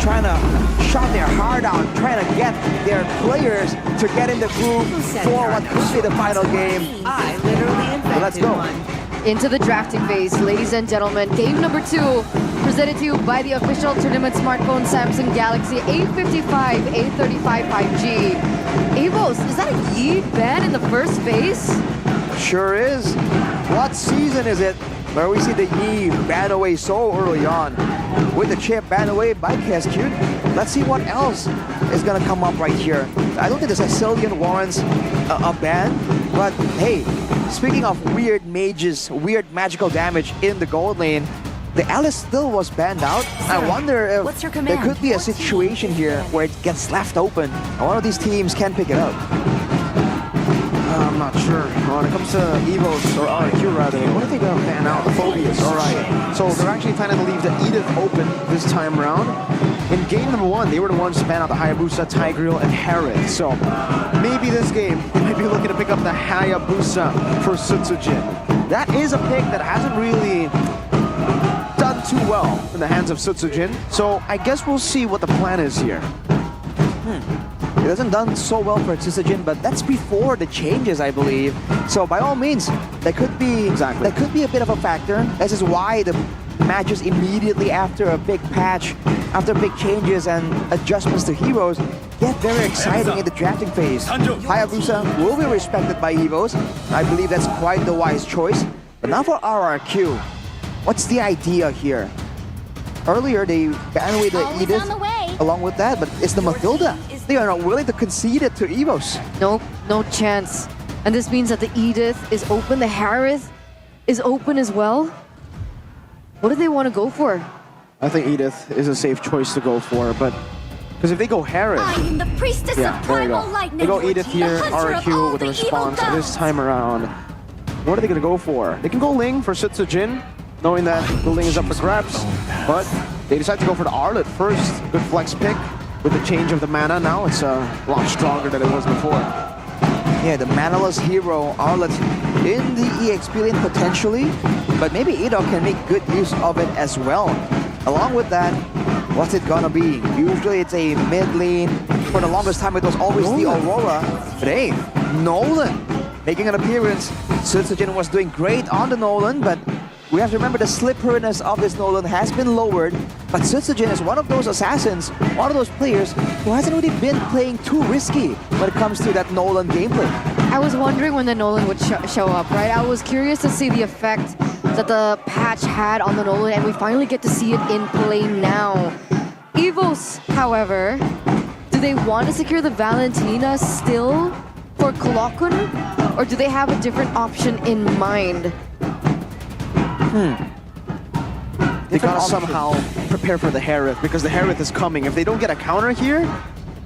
trying to shot their heart out, trying to get their players to get in the groove for what could be the final game. I literally invented Let's go. one. Into the drafting phase, ladies and gentlemen. Game number 2, presented to you by the official tournament smartphone Samsung Galaxy A55, A35 5G. Evos, is that a Yi ban in the first phase? Sure is. What season is it where we see the Yi ban away so early on? With the chip ban away by Cascute, let's see what else is gonna come up right here. I don't think the Sicilian warrants a ban, but hey, speaking of weird mages, weird magical damage in the gold lane, the Alice still was banned out. I wonder if What's your there command? could be a situation here where it gets left open and one of these teams can pick it up. I'm not sure. When it comes to Evos, or RRQ rather, what are they going to ban out? The Phobias. Alright. So they're actually planning to leave the Edith open this time around. In game number 1, they were the ones to ban out the Hayabusa, Tigreal, and Harith. So maybe this game, they might be looking to pick up the Hayabusa for Sutsujin. That is a pick that hasn't really done too well in the hands of Sutsujin. So I guess we'll see what the plan is here. It hasn't done so well for Tsujin, but that's before the changes, I believe. So by all means, that could be that could be a bit of a factor. This is why the matches immediately after a big patch, after big changes and adjustments to heroes, get very exciting in the drafting phase. Hayabusa will be respected by Evos. I believe that's quite the wise choice. But now for RRQ, what's the idea here? Earlier, they banned away the Always Edith on the way. along with that, but it's the Mathilda. They are not willing to concede it to Evos. Nope, no chance. And this means that the Edith is open, the Harith is open as well. What do they want to go for? I think Edith is a safe choice to go for, but because if they go Harith, I am the priestess yeah, of there you primal go. lightning. They go Edith The here, hunter of RRQ all with a the evil response this gods. time around. What are they going to go for? They can go Ling for Sutsujin, knowing that the Ling is up for grabs, but they decide to go for the Arlet first. Good flex pick. With the change of the mana now, it's a lot stronger than it was before. Yeah, the manaless hero, Arlet, in the EXP lane potentially, but maybe Edo can make good use of it as well. Along with that, what's it gonna be? Usually it's a mid lane. For the longest time, it was always the Aurora. But hey, Nolan making an appearance. Sutsujin was doing great on the Nolan, but we have to remember the slipperiness of this Nolan has been lowered. But Sutsujin is one of those assassins, one of those players who hasn't really been playing too risky when it comes to that Nolan gameplay. I was wondering when the Nolan would show up, right? I was curious to see the effect that the patch had on the Nolan, and we finally get to see it in play now. Evos, however, do they want to secure the Valentina still for Kolokun, or do they have a different option in mind? They gotta somehow prepare for the Harith, because the Harith is coming. If they don't get a counter here,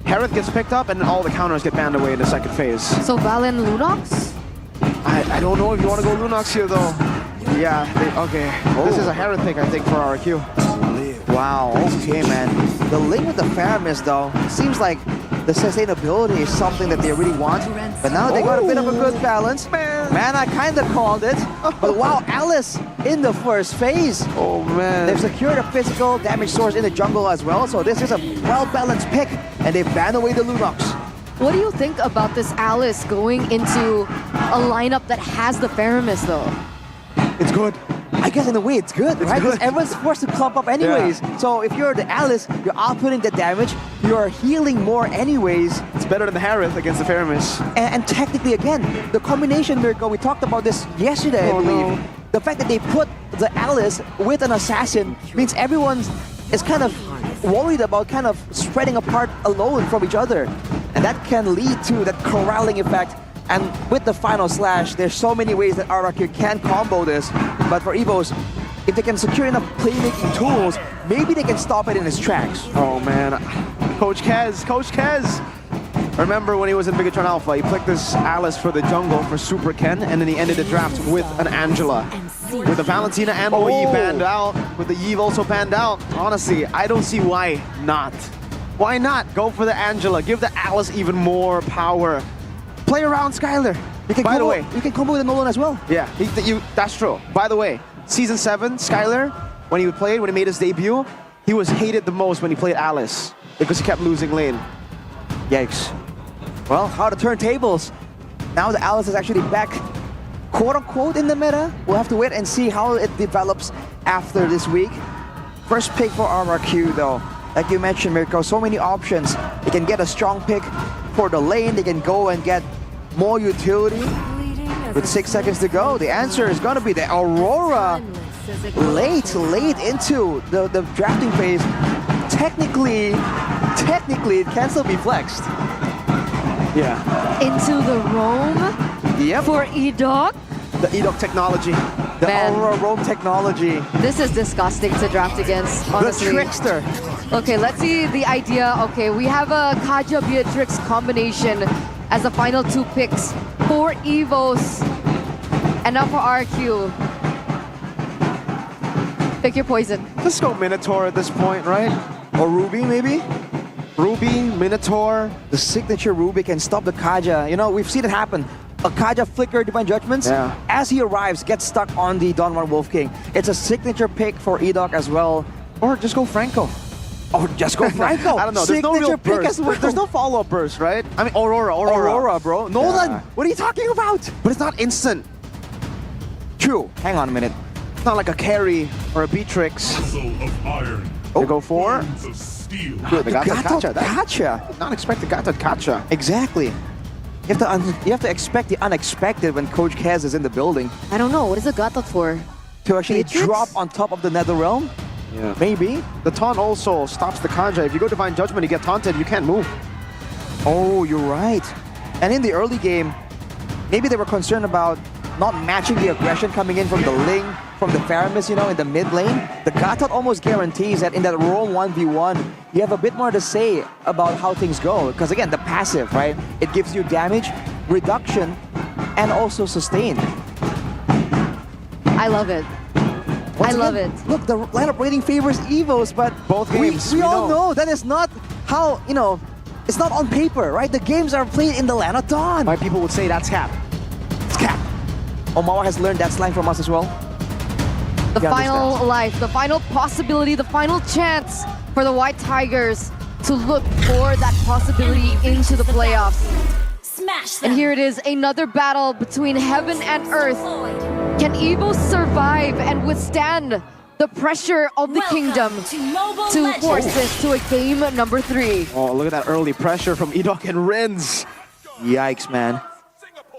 Harith gets picked up and then all the counters get banned away in the second phase. So Valen Lunox? I don't know if you want to go Lunox here though. Yeah, okay. This is a Harith pick, I think, for RRQ. Wow, okay, man. The link with the Faramis, though, seems like the sustainability is something that they really want. But now they got a bit of a good balance. Man, I kind of called it. But wow, Alice in the first phase. Oh, man. They've secured a physical damage source in the jungle as well. So this is a well-balanced pick. And they ban away the Lunox. What do you think about this Alice going into a lineup that has the Faramis, though? It's good. I guess in a way it's good, right? Because everyone's forced to clump up anyways. Yeah. So if you're the Alice, you're outputting the damage, you're healing more anyways. It's better than the Harith against the Faramis. And technically, again, the combination miracle, we talked about this yesterday, I believe. No. The fact that they put the Alice with an assassin means everyone is kind of worried about kind of spreading apart alone from each other. And that can lead to that corralling effect. And with the final slash, there's so many ways that RRQ can combo this. But for Evos, if they can secure enough playmaking tools, maybe they can stop it in its tracks. Oh man, Coach Kez. Remember when he was in Bigatron Alpha, he picked this Alice for the jungle for Super Ken, and then he ended the draft with an Angela. With the Valentina and the Yi banned out, with the Yi also banned out. Honestly, I don't see why not. Why not go for the Angela? Give the Alice even more power. Play around Skylar. By the way, you can combo with the Nolan as well. yeah, that's true. By the way, Season 7, Skylar, when he made his debut, he was hated the most when he played Alice because he kept losing lane. Yikes. Well, how the turntables. Now the Alice is actually back, quote-unquote, in the meta. We'll have to wait and see how it develops after this week. First pick for RRQ, though. Like you mentioned, Mirko, so many options. They can get a strong pick for the lane. They can go and get more utility. With 6 seconds to go, the answer is going to be the Aurora. Late into the drafting phase. Technically, it can still be flexed. Yeah. Into the roam Yep. for Edok. The Edok technology. The Man. Aurora Roam technology. This is disgusting to draft against, honestly. The trickster. Okay, let's see the idea. Okay, we have a Kaja Beatrix combination as the final 2 picks for Evos. And now for RQ. Pick your poison. Let's go Minotaur at this point, right? Or Ruby, maybe? Ruby, Minotaur. The signature Ruby can stop the Kaja. You know, we've seen it happen. A Kaja flicker Divine Judgments. Yeah. As he arrives, gets stuck on the Donmar Wolf King. It's a signature pick for Edok as well. Or just go Franco. Or just go Franco. I don't know. There's no Signature real pick burst. as well. There's no follow-up burst, right? I mean, Aurora, Bro. Nolan, Yeah. what are you talking about? But it's not instant. True. Hang on a minute. It's not like a carry or a Beatrix. Vessel of iron, They go for. hands of steel. Good, they got that Gato Kacha. That- Kacha. Not expected Gato Kacha. Exactly. You have to expect the unexpected when Coach Kaz is in the building. I don't know. What is a Gatot for? To actually Beatrix? drop on top of the Nether Realm? Yeah. Maybe. The taunt also stops the Kaja. If you go Divine Judgment, you get taunted, you can't move. Oh, you're right. And in the early game, maybe they were concerned about not matching the aggression coming in from the Ling, from the Faramis, you know, in the mid lane. The Gatot almost guarantees that in that roll 1v1, you have a bit more to say about how things go. Because again, the passive, right? It gives you damage, reduction, and also sustain. I love it. Once I love again, it. Look, the lineup rating favors Evos, but Both we games, we all know. know that is not how, you know, it's not on paper, right? The games are played in the land of dawn. Why people would say that's cap. It's cap. Omawa has learned that slang from us as well. The He final understands. life, the final possibility, the final chance for the White Tigers to look for that possibility into the playoffs. Smash them. And here it is, another battle between heaven and earth. Can Evos survive and withstand the pressure of the Welcome kingdom to Mobile to Legends. force this to a game number 3? Oh, look at that early pressure from Edok and Renz. Yikes, man.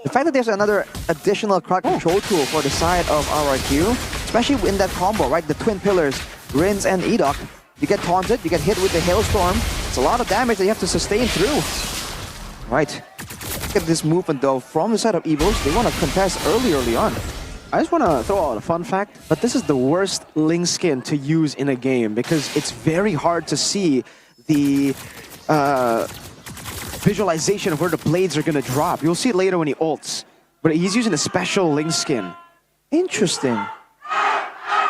The fact that there's another additional crowd control tool for the side of RRQ, especially in that combo, right? The twin pillars, Rins and Edok. You get taunted, you get hit with the hailstorm. It's a lot of damage that you have to sustain through. Right. Look at this movement though from the side of Evos. They want to contest early on. I just want to throw out a fun fact, but this is the worst Ling skin to use in a game because it's very hard to see the visualization of where the blades are going to drop. You'll see it later when he ults, but he's using a special Ling skin. Interesting.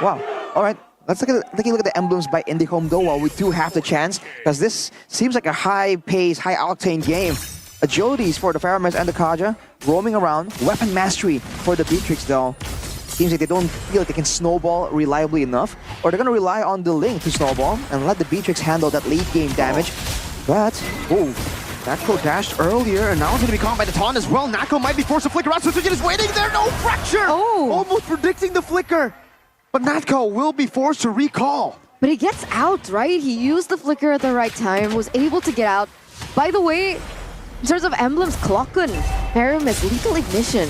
Wow. All right. Let's take a look at the emblems by IndieHome though while we do have the chance, because this seems like a high-paced, high-octane game. Agilities for the Faramis and the Kaja, roaming around. Weapon mastery for the Beatrix though. Seems like they don't feel like they can snowball reliably enough, or they're gonna rely on the Ling to snowball and let the Beatrix handle that late game damage. But, oh, Nako dashed earlier, and now it's going to be caught by the taunt as well. Nako might be forced to flicker out, so Tsujin is waiting there. No fracture! Oh. Almost predicting the flicker. But Nako will be forced to recall. But he gets out, right? He used the flicker at the right time, was able to get out. By the way, in terms of emblems, Klokken, Paramis, Lethal Ignition.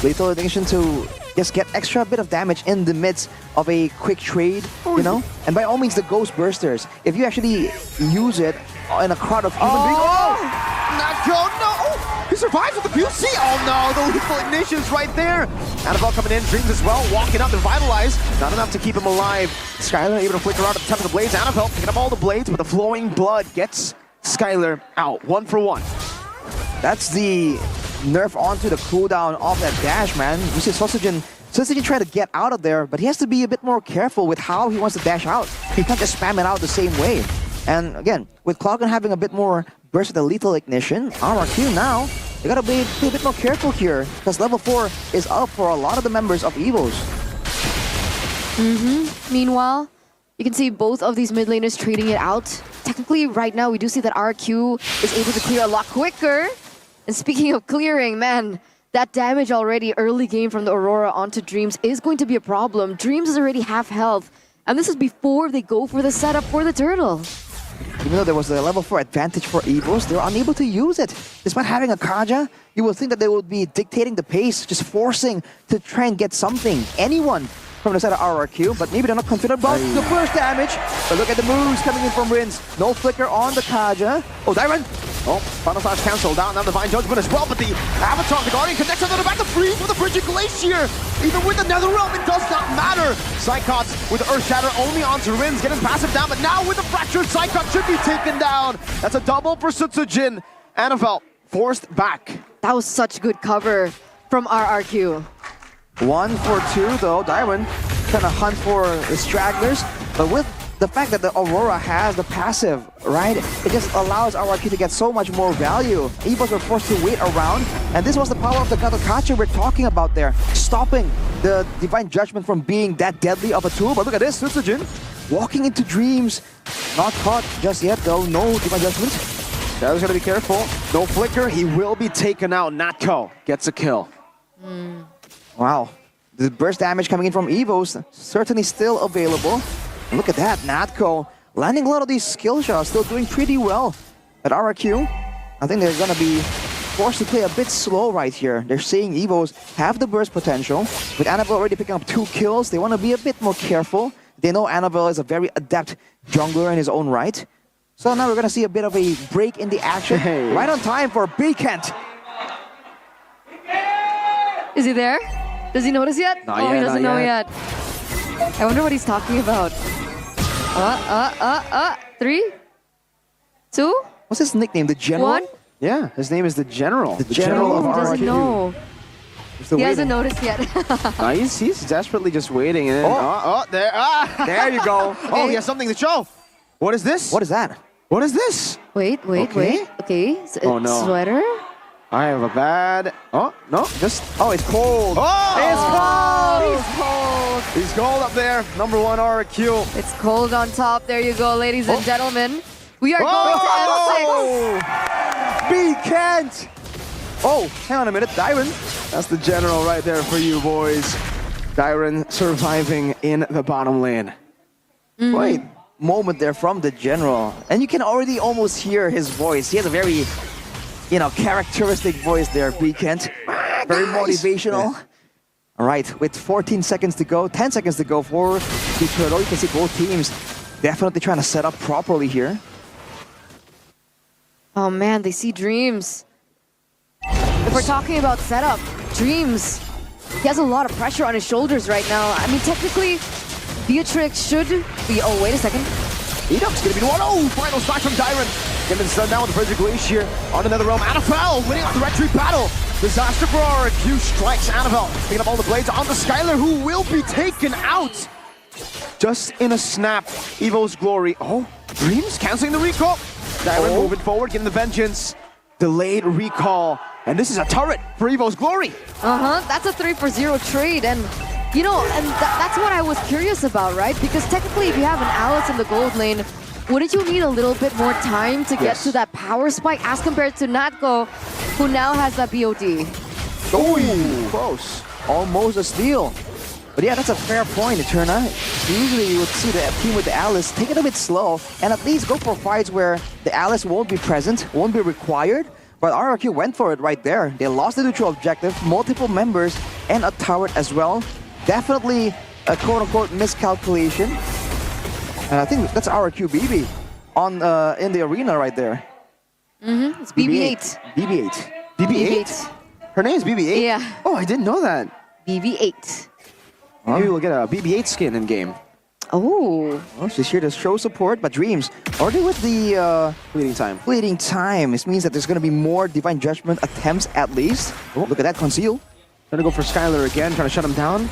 lethal ignition to just get extra bit of damage in the midst of a quick trade, you know? And by all means, the Ghost Bursters, if you actually use it in a crowd of human beings. Nako, no! He survives with the QC! Oh no, the lethal ignition's right there! Annabelle coming in, Dreams as well, walking up, Revitalize. Not enough to keep him alive. Skylar able to flicker out at the top of the blades. Annabelle picking up all the blades, but the flowing blood gets Skylar out, 1 for 1. That's the nerf onto the cooldown of that dash, man. You see Sausage trying to get out of there, but he has to be a bit more careful with how he wants to dash out. He can't just spam it out the same way. And again, with Klokken having a bit more burst of the lethal ignition, RRQ now, they gotta be a bit more careful here, because level 4 is up for a lot of the members of Evos. Meanwhile, You can see both of these mid laners trading it out. Technically, right now, we do see that RRQ is able to clear a lot quicker. And speaking of clearing, man, that damage already early game from the Aurora onto Dreams is going to be a problem. Dreams is already half health. And this is before they go for the setup for the turtle. Even though there was a level 4 advantage for Evos, they were unable to use it. Despite having a Kaja, you would think that they would be dictating the pace, just forcing to try and get something, anyone from the side of RRQ, but maybe they're not confident about the first damage. But look at the moves coming in from Rins. No flicker on the Kaja. Oh, Dyron! Oh, final flash cancelled down. Now Divine Judgment as well, but the Avatar, the Guardian connects on the back, the freeze with the Bridge of Glacier. Even with the Nether Realm, it does not matter. Psychots with Earth Shatter only onto Rins, getting passive down, but now with the Fractured Psychot should be taken down. That's a double for Sutsujin. Annabelle forced back. That was such good cover from RRQ. 1 for 2 though. Dyron trying to hunt for the stragglers, but with the fact that the Aurora has the passive, right? It just allows RRQ to get so much more value. Evos were forced to wait around, and this was the power of the Gatokachi we're talking about there, stopping the Divine Judgment from being that deadly of a tool. But look at this, Sutsujin walking into Dreams. Not caught just yet though, no Divine Judgment. Tyler's gonna be careful. No flicker, he will be taken out. Natko gets a kill. Wow. The burst damage coming in from Evos certainly still available. And look at that, Natko landing a lot of these skill shots, still doing pretty well at RRQ. I think they're gonna be forced to play a bit slow right here. They're seeing Evos have the burst potential. With Annabelle already picking up 2 kills, they want to be a bit more careful. They know Annabelle is a very adept jungler in his own right. So now we're gonna see a bit of a break in the action. Hey. Right on time for Kent. Is he there? Does he notice yet? Not Oh, he yet, doesn't not know yet. yet. I wonder what he's talking about. 3, 2, What's his nickname? The General? 1. Yeah, his name is the General. The General Oh, of he doesn't RRQ. know. Still He hasn't waiting. noticed yet. He's desperately just waiting. And then, there. There you go. Oh, he has something to show. What is this? What is that? What is this? Wait. Okay. Okay. Oh, no. Sweater? I have a bad... Oh, no, just... Oh, it's cold. Oh! He's cold. He's cold up there. Number 1 RRQ. It's cold on top. There you go, ladies and gentlemen. We are going to M6. Kent! Oh, hang on a minute, Dyron. That's the General right there for you, boys. Dyron surviving in the bottom lane. Wait, moment there from the General. And you can already almost hear his voice. He has a very, characteristic voice there, Kent. Very motivational. All right, with 14 seconds to go, 10 seconds to go for the Turtle. You can see both teams definitely trying to set up properly here. Oh man, they see Dreams. If we're talking about setup, Dreams, he has a lot of pressure on his shoulders right now. I mean, technically, Beatrix should be... Oh, wait a second. Edok's gonna be the one. Oh, final strike from Dyron. Getting stunned down with the Bridge of Glacier on another realm. Annabelle winning out the retreat battle. Disaster for RRQ strikes Annabelle. Picking up all the blades on the Skylar, who will be taken out. Just in a snap. Evo's glory. Oh, Dreams canceling the recall. Dyron moving forward, getting the vengeance. Delayed recall. And this is a turret for Evo's glory. That's a 3-for-0 trade. And, that's what I was curious about, right? Because technically, if you have an Alice in the gold lane, wouldn't you need a little bit more time to get to that power spike as compared to Natko, who now has that BOD? Oh, close. Almost a steal. But yeah, that's a fair point, Eterna. Usually you would see the team with the Alice take it a bit slow and at least go for fights where the Alice won't be present, won't be required. But RRQ went for it right there. They lost the neutral objective, multiple members, and a turret as well. Definitely a quote-unquote miscalculation. And I think that's RRQ BB in the arena right there. It's BB8. BB8. BB8. Her name is BB-8? Yeah. Oh, I didn't know that. BB8. Maybe we'll get a BB-8 skin in game. Oh. Well, she's here to show support, but Dreams already with the Bleeding time. bleeding time. This means that there's going to be more Divine Judgment attempts at least. Oh, look at that conceal. Trying to go for Skylar again, trying to shut him down.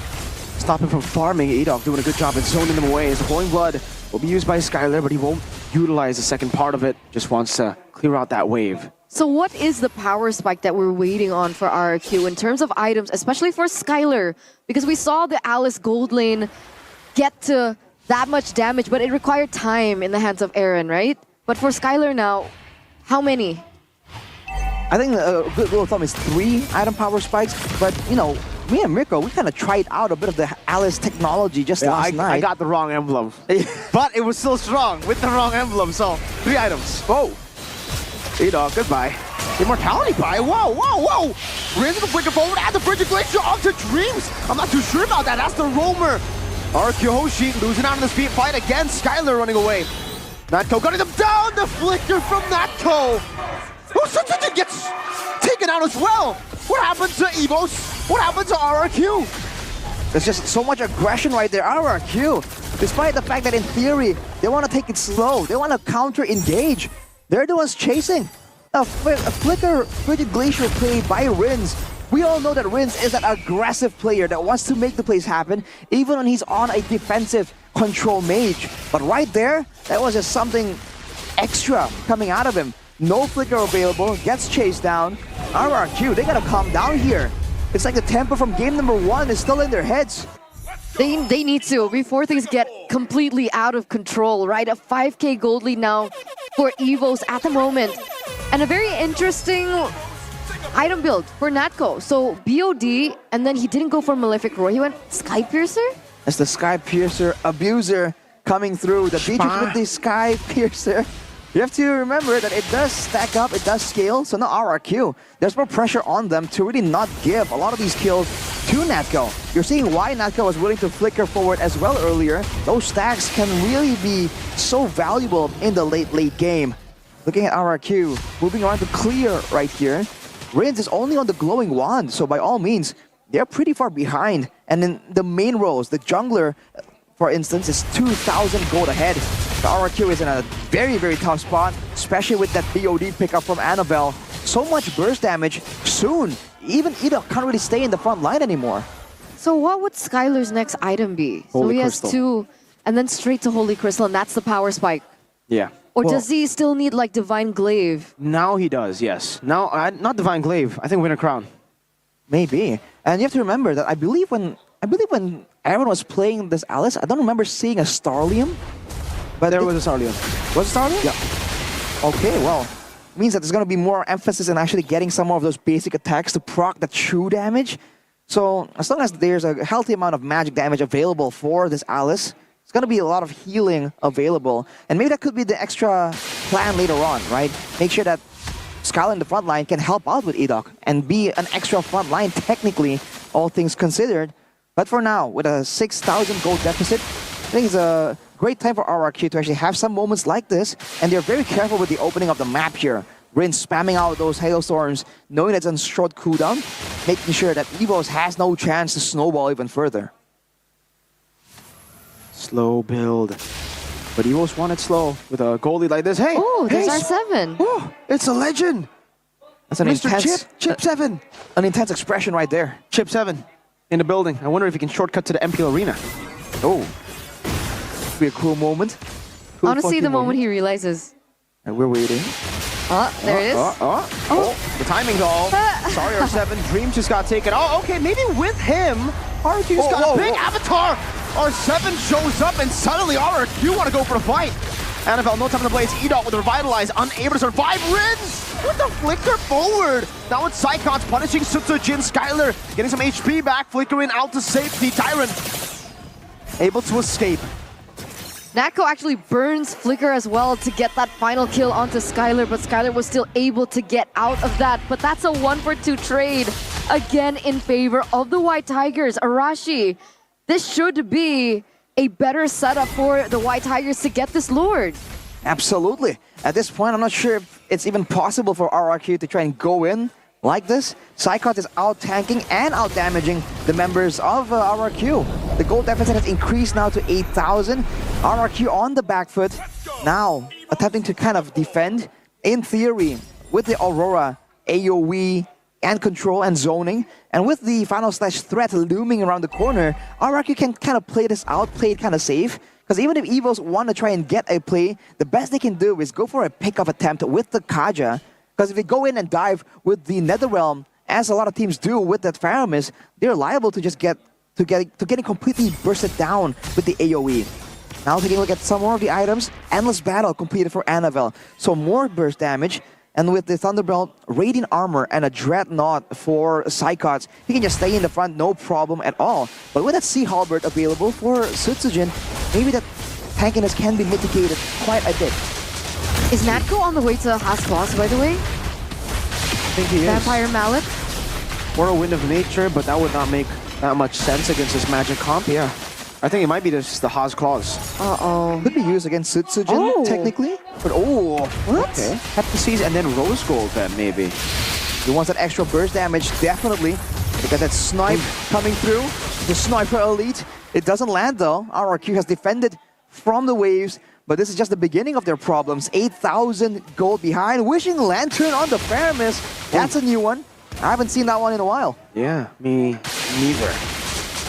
Stop him from farming. Edok doing a good job in zoning them away. His Glowing Blood will be used by Skylar, but he won't utilize the second part of it. Just wants to clear out that wave. So what is the power spike that we're waiting on for RRQ in terms of items, especially for Skylar? Because we saw the Alice gold lane get to that much damage, but it required time in the hands of Aaron, right? But for Skylar now, how many? I think a good rule of thumb is 3 item power spikes, but you know, me and Mirko, we kind of tried out a bit of the Alice technology just last night. I got the wrong emblem. But it was still strong with the wrong emblem, so 3 items. Oh, E-Dog, goodbye. Immortality bye. Whoa, whoa, whoa! Rinse the flicker forward and the bridge of glacier onto Dreams. I'm not too sure about that. That's the roamer. RRQ Hoshi losing out in the speed fight against Skylar running away. Natko gunning them down. The flicker from Natko. Who gets taken out as well. What happened to Evos? What happened to RRQ? there's just so much aggression right there. RRQ, despite the fact that in theory, they want to take it slow. They want to counter-engage. They're the ones chasing. A flicker Frigid Glacier play by Rins. We all know that Rins is an aggressive player that wants to make the plays happen, even when he's on a defensive control mage. But right there, that was just something extra coming out of him. No flicker available, gets chased down. RRQ, they gotta calm down here. It's like the tempo from game number 1 is still in their heads. They need to before things get completely out of control, right? A 5k gold lead now for Evos at the moment. And a very interesting item build for Natko. So BOD, and then he didn't go for Malefic Roar. He went Sky Piercer? That's the Sky Piercer abuser coming through. The Beatrix with the Sky Piercer. You have to remember that it does stack up, it does scale. So now RRQ, there's more pressure on them to really not give a lot of these kills to Natko. You're seeing why Natko was willing to flicker forward as well earlier. Those stacks can really be so valuable in the late game. Looking at RRQ, moving on to clear right here. Rins is only on the glowing wand, so by all means, they're pretty far behind. And in the main roles, the jungler, for instance, is 2,000 gold ahead. The RRQ is in a very tough spot, especially with that BOD pickup from Annabelle. So much burst damage soon. Even Ida can't really stay in the front line anymore. So what would Skylar's next item be? So Holy he Crystal. has 2, and then straight to Holy Crystal, and that's the power spike. Yeah. Or Well- does he still need like Divine Glaive? Now he does, yes. Now, not Divine Glaive. I think Winter Crown. Maybe. And you have to remember that I believe when Aaron was playing this Alice, I don't remember seeing a Starlium. But There was a Sarlion. Was it Starlium? Yeah. Okay, well, means that there's going to be more emphasis in actually getting some more of those basic attacks to proc the true damage. So as long as there's a healthy amount of magic damage available for this Alice, it's going to be a lot of healing available. And maybe that could be the extra plan later on, right? Make sure that Skylar in the front line can help out with Edok and be an extra front line technically, all things considered. But for now, with a 6,000 gold deficit, I think it's a great time for RRQ to actually have some moments like this, and they're very careful with the opening of the map here. Rin spamming out those hailstorms, knowing that it's on short cooldown, making sure that Evos has no chance to snowball even further. Slow build. But Evos won it slow with a goal lead like this. Hey! Oh, there's hey, R7. Oh, it's a legend! That's an Mr. intense, Chip 7. an intense expression right there. Chip 7 in the building. I wonder if he can shortcut to the MPL Arena. Oh, be a cool moment. I want to see the moment he realizes. And we're waiting. Oh, there it is. Oh, the timing's all. Sorry, R7. Dream just got taken. Oh, okay, maybe with him, RRQ's got a big avatar. R7 shows up and suddenly RRQ want to go for the fight. Annabelle, no time to play. It's Edot with Revitalize, unable to survive. Rins with the flicker forward. Now it's Psychons punishing Sutsujin. Skylar getting some HP back, flickering out to safety. Tyrant able to escape. Natko actually burns Flicker as well to get that final kill onto Skylar, but Skylar was still able to get out of that. But that's a 1-for-2 trade, again in favor of the White Tigers. Arashi, this should be a better setup for the White Tigers to get this Lord. Absolutely. At this point, I'm not sure if it's even possible for RRQ to try and go in like this. Psychot is out-tanking and out-damaging the members of RRQ. The gold deficit has increased now to 8,000. RRQ on the back foot, now attempting to kind of defend. In theory, with the Aurora, AoE, and control and zoning, and with the final slash threat looming around the corner, RRQ can kind of play this out, play it kind of safe. Because even if Evos want to try and get a play, the best they can do is go for a pick-off attempt with the Kaja. Because if they go in and dive with the Netherrealm, as a lot of teams do with that Faramis, they're liable to just getting completely bursted down with the AoE. Now taking a look at some more of the items. Endless Battle completed for Annabelle. So more burst damage. And with the Thunderbolt, Radiant Armor, and a Dreadnought for Psychots, he can just stay in the front, no problem at all. But with that Sea Halberd available for Sutsujin, maybe that tankiness can be mitigated quite a bit. Is Natko on the way to Haas Boss, by the way? I think he is. Vampire Mallet? Or a Wind of Nature, but that would not make that much sense against this magic comp. Yeah. I think it might be just the Haas Claws. Uh-oh. Could be used against Sutsujin, technically. But What? okay. Heptases and then Rose Gold then, maybe. He wants that extra burst damage, definitely. Because that snipe coming through. The Sniper Elite. It doesn't land though. RRQ has defended from the waves. But this is just the beginning of their problems. 8,000 gold behind. Wishing Lantern on the Faramis. That's a new one. I haven't seen that one in a while. Yeah, me neither.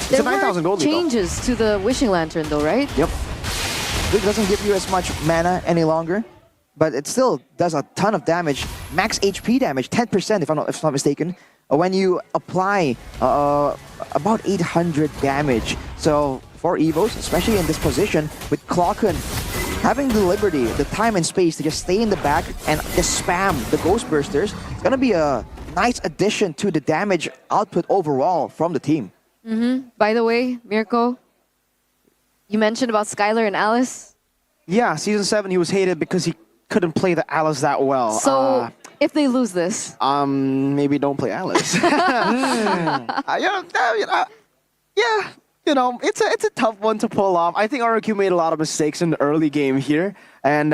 There a 9,000 were gold lead, though. changes to the Wishing Lantern though, right? Yep. It doesn't give you as much mana any longer. But it still does a ton of damage. Max HP damage, 10% if I'm not mistaken. When you apply about 800 damage. So for Evos, especially in this position, with Clocken having the liberty, the time and space to just stay in the back and just spam the Ghost Bursters, it's going to be a nice addition to the damage output overall from the team. By the way, Mirko, you mentioned about Skylar and Alice. Yeah, Season 7 he was hated because he couldn't play the Alice that well. So if they lose this, Maybe don't play Alice. Yeah, you know, it's a tough one to pull off. I think RRQ made a lot of mistakes in the early game here. And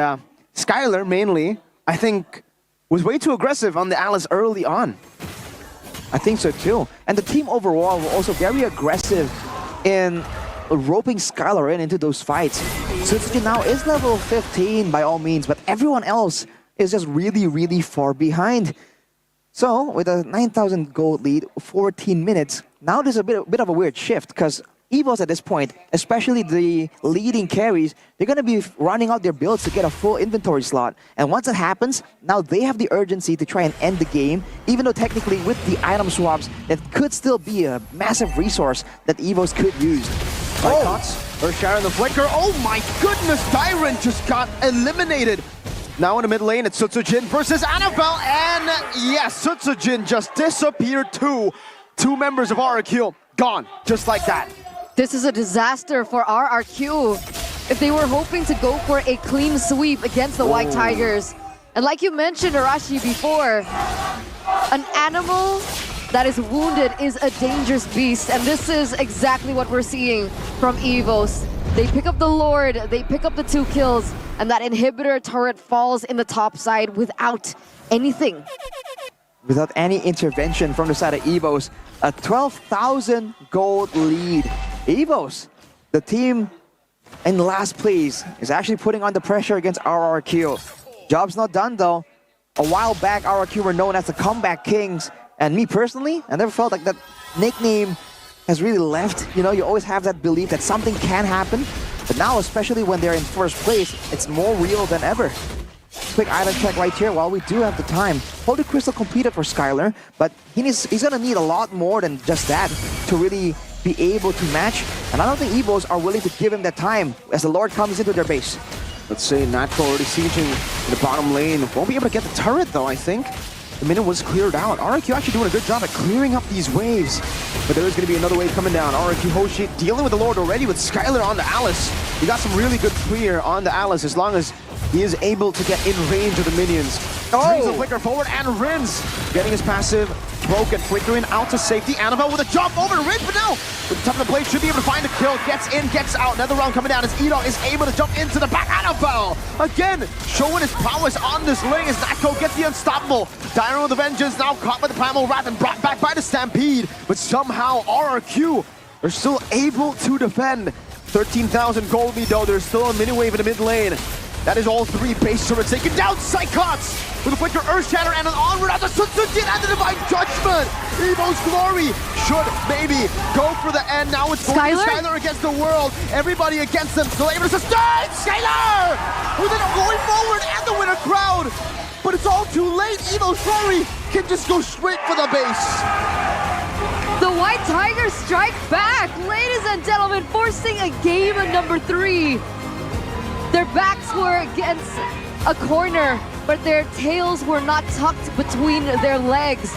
Skylar, mainly, I think, was way too aggressive on the Alice early on. I think so too. And the team overall were also very aggressive in roping Skylar into those fights. Sutsujin now is level 15 by all means, but everyone else is just really, really far behind. So with a 9,000 gold lead, 14 minutes, now there's a bit of a weird shift because Evos at this point, especially the leading carries, they're going to be running out their builds to get a full inventory slot. And once that happens, now they have the urgency to try and end the game, even though technically with the item swaps, that could still be a massive resource that Evos could use. Or Sharon the Flicker. Oh my goodness, Tyrant just got eliminated. Now in the mid lane, it's Sutsujin versus Annabelle. And yes, Sutsujin just disappeared too. Two members of RRQ gone, just like that. this is a disaster for RRQ. If they were hoping to go for a clean sweep against the White Tigers. And like you mentioned, Arashi, before, an animal that is wounded is a dangerous beast. And this is exactly what we're seeing from Evos. They pick up the Lord, they pick up the 2 kills, and that inhibitor turret falls in the top side without anything. Without any intervention from the side of Evos. A 12,000 gold lead. Evos, the team in last place, is actually putting on the pressure against RRQ. Job's not done though. A while back, RRQ were known as the Comeback Kings. And me personally, I never felt like that nickname has really left. You know, you always have that belief that something can happen. But now, especially when they're in first place, it's more real than ever. Quick item check right here while we do have the time. Holy Crystal completed for Skylar, but he's gonna need a lot more than just that to really be able to match. And I don't think Evos are willing to give him that time as the Lord comes into their base. Let's say Natko already sieging in the bottom lane. Won't be able to get the turret though, I think. The minute was cleared out. RRQ actually doing a good job at clearing up these waves. But there is going to be another wave coming down. RRQ Hoshi dealing with the Lord already with Skylar on the Alice. He got some really good clear on the Alice as long as he is able to get in range of the minions. Brings the flicker forward and Rins getting his passive broken, flickering out to safety. Annabelle with a jump over to Rins, but now with the top of the blade should be able to find a kill. Gets in, gets out. Another round coming down as Edog is able to jump into the back. Annabelle again showing his prowess on this lane as Natko gets the unstoppable. Dyron with the vengeance now caught by the Primal Wrath and brought back by the Stampede. But somehow RRQ are still able to defend. 13,000 gold lead though. There's still a mini wave in the mid lane. That is all 3 base turrets taken down. Psychots with a flicker, Earth Shatter, and an onward out the Sutsujin and the Divine Judgment. Evo's Glory should maybe go for the end. Now it's Skylar against the world. Everybody against them. Still able to sustain. Skylar with it going forward and the winner crowd. But it's all too late. Evo's Glory can just go straight for the base. The White Tigers strike back, ladies and gentlemen, forcing a game at number 3. Their backs were against a corner, but their tails were not tucked between their legs.